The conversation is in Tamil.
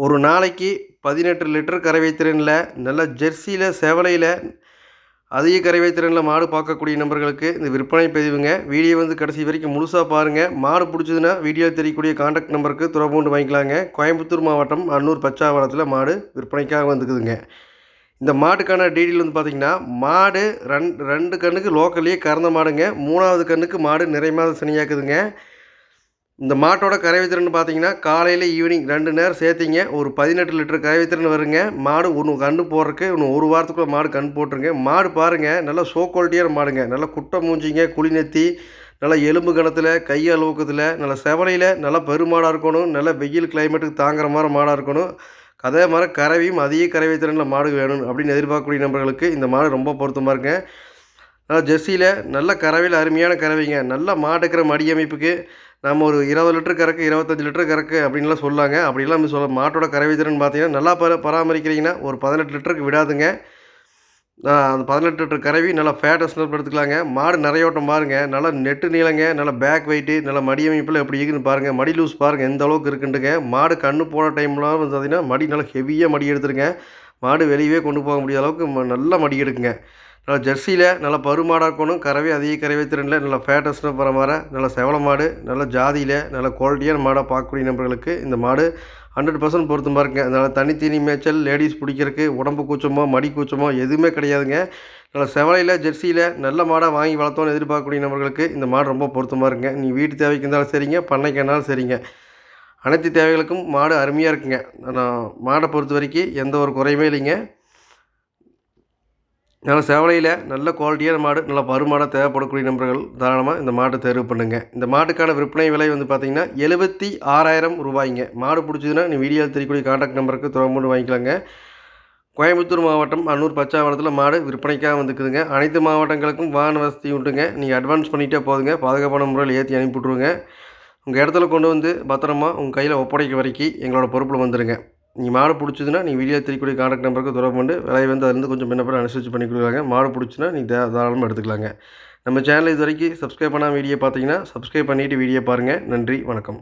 ஒரு நாளைக்கு 18 லிட்டர் கறவை திறன்ல நல்ல ஜெர்சியில் செவலையில் அதிக கறவை திறனில் மாடு பார்க்கக்கூடிய நபர்களுக்கு இந்த விற்பனை பதிவுங்க. வீடியோ கடைசி வரைக்கும் முழுசாக பாருங்கள். மாடு பிடிச்சதுன்னா வீடியோ தெரியக்கூடிய கான்டாக்ட் நம்பருக்கு தொடர்பு கொண்டு வாங்கிக்கலாங்க. கோயம்புத்தூர் மாவட்டம் அன்னூர் பச்சாவரத்தில் மாடு விற்பனைக்காக வந்துக்குதுங்க. இந்த மாட்டுக்கான டீட்டெயில் பார்த்திங்கன்னா, மாடு ரெண்டு கண்ணுக்கு லோக்கல்லையே கறந்த மாடுங்க. 3வது கண்ணுக்கு மாடு நிறைமாத சனியாக்குதுங்க. இந்த மாட்டோட கறவை திறன் பார்த்தீங்கன்னா, காலையில் ஈவினிங் 2 நேரம் சேர்த்திங்க ஒரு 18 லிட்டர் கறவை திறன் வருங்க. மாடு ஒன்று கன்று போடுறதுக்கு இன்னும் 1 வாரத்துக்குள்ளே மாடு கன்று போட்டுருங்க. மாடு பாருங்கள், நல்லா ஷோ குவாலிட்டியான மாடுங்க. நல்லா குட்டை மூஞ்சிங்க, குழி நெத்தி, நல்லா எலும்பு கணத்தில், கை அளவுக்கத்தில், நல்லா செவலையில் நல்லா பெருமாடாக இருக்கணும். நல்லா வெயில் கிளைமேட்டுக்கு தாங்குற மாதிரி மாடாக இருக்கணும். அதே மாதிரி கறவையும் அதிக கறவை திறனில் மாடு வேணும் அப்படின்னு எதிர்பார்க்கக்கூடிய நபர்களுக்கு இந்த மாடு ரொம்ப பொருத்தமாக இருக்குங்க. நல்லா ஜெர்சியில் நல்ல கறவையில் அருமையான கறவைங்க. நல்லா மாட்டுக்கிற மடி அமைப்புக்கு நம்ம ஒரு 20 லிட்டர் கறக்கு, 25 லிட்டர் கறக்கு அப்படின்லாம் சொல்லாங்க. அப்படிலாம் நம்ம சொல்ல மாட்டோட கறவை திறன் பார்த்தீங்கன்னா, நல்லா பராமரிக்கிறீங்கன்னா ஒரு 18 லிட்டருக்கு விடாதுங்க. அந்த 18 லிட்டர் கறவை நல்லா ஃபேட்டஸ்னல் எடுத்துக்கலாங்க. மாடு நிறையோட்டம் பாருங்கள், நல்லா நெட்டு நீளங்க, நல்லா பேக் வெயிட்டு, நல்லா மடி அமைப்பில் எப்படி இருக்குதுன்னு பாருங்கள். மடி லூஸ் பாருங்கள் எந்த அளவுக்கு இருக்குன்ட்டுங்க. மாடு கன்று போன டைம்லாம் பார்த்தீங்கன்னா மடி நல்லா ஹெவியாக மடி எடுத்துருங்க. மாடு வெளியவே கொண்டு போக முடியாத அளவுக்கு நல்லா மடி எடுக்குங்க. நல்லா ஜெர்சியில் நல்லா பருமாடாக இருக்கணும். கறவை அதிக கறவை திறனில் நல்லா ஃபேட்டஸ்னு போகிற மாதிரி நல்லா செவல மாடு, நல்லா ஜாதியில் நல்லா குவாலிட்டியான மாடாக பார்க்கக்கூடிய நபர்களுக்கு இந்த மாடு 100% பொருத்தமாக இருக்குங்க. அதனால் தனி தீனி மேய்ச்சல், லேடிஸ் பிடிக்கிறதுக்கு உடம்பு கூச்சமோ மடி கூச்சமோ எதுவுமே கிடையாதுங்க. நல்லா செவலையில் ஜெர்சியில் நல்ல மாடாக வாங்கி வளர்த்தோன்னு எதிர்பார்க்கக்கூடிய நபர்களுக்கு இந்த மாடு ரொம்ப பொருத்தமாக இருக்குங்க. நீ வீட்டு தேவைக்கு இருந்தாலும் சரிங்க, பண்ணைக்கு இருந்தாலும் சரிங்க, அனைத்து தேவைகளுக்கும் மாடு அருமையாக இருக்குங்க. நான் மாடை பொறுத்த வரைக்கும் எந்த ஒரு குறையுமே இல்லைங்க. நல்ல செவலையில் நல்ல குவாலிட்டியான மாடு, நல்லா பருமாடாக தேவைப்படக்கூடிய நபர்கள் தாராளமாக இந்த மாட்டை தேர்வு பண்ணுங்கள். இந்த மாட்டுக்கான விற்பனை விலை பார்த்திங்கன்னா 76,000 ரூபாய்ங்க. மாடு பிடிச்சதுன்னா நீ வீடியோவில் தெரியக்கூடிய கான்டாக்ட் நம்பருக்கு தொடர்பு கொண்டு வாங்கிக்கலாங்க. கோயம்புத்தூர் மாவட்டம் அன்னூர் பச்சாவரத்தில் மாடு விற்பனைக்காக வந்துக்குதுங்க. அனைத்து மாவட்டங்களுக்கும் வாகன வசதி உண்டுங்க. நீங்கள் அட்வான்ஸ் பண்ணிகிட்டே போதுங்க, பாதுகாப்பான முறையில் ஏற்றி அனுப்பிவிட்ருங்க. உங்கள் இடத்துல கொண்டு பத்திரமா உங்கள் கையில் ஒப்படைக்க வரைக்கும் எங்களோட பொறுப்பில் வந்துடுங்க. நீங்கள் மாடு பிடிச்சதுன்னா நீங்கள் வீடியோ தெரியக்கூடிய கான்டாக்ட் நம்பருக்கு தொடர்பு கொண்டு விலை அதுலேருந்து கொஞ்சம் முன்ன அனுசரித்து பண்ணி கொடுக்குறாங்க. மாடு பிடிச்சுன்னா நீங்கள் தாராளமாக எடுத்துக்கலாங்க. நம்ம சேனல் இது வரைக்கும் சப்ஸ்கிரைப் பண்ணால் வீடியோ பார்த்தீங்கன்னா சப்ஸ்கிரைப் பண்ணிவிட்டு வீடியோ பாருங்கள். நன்றி, வணக்கம்.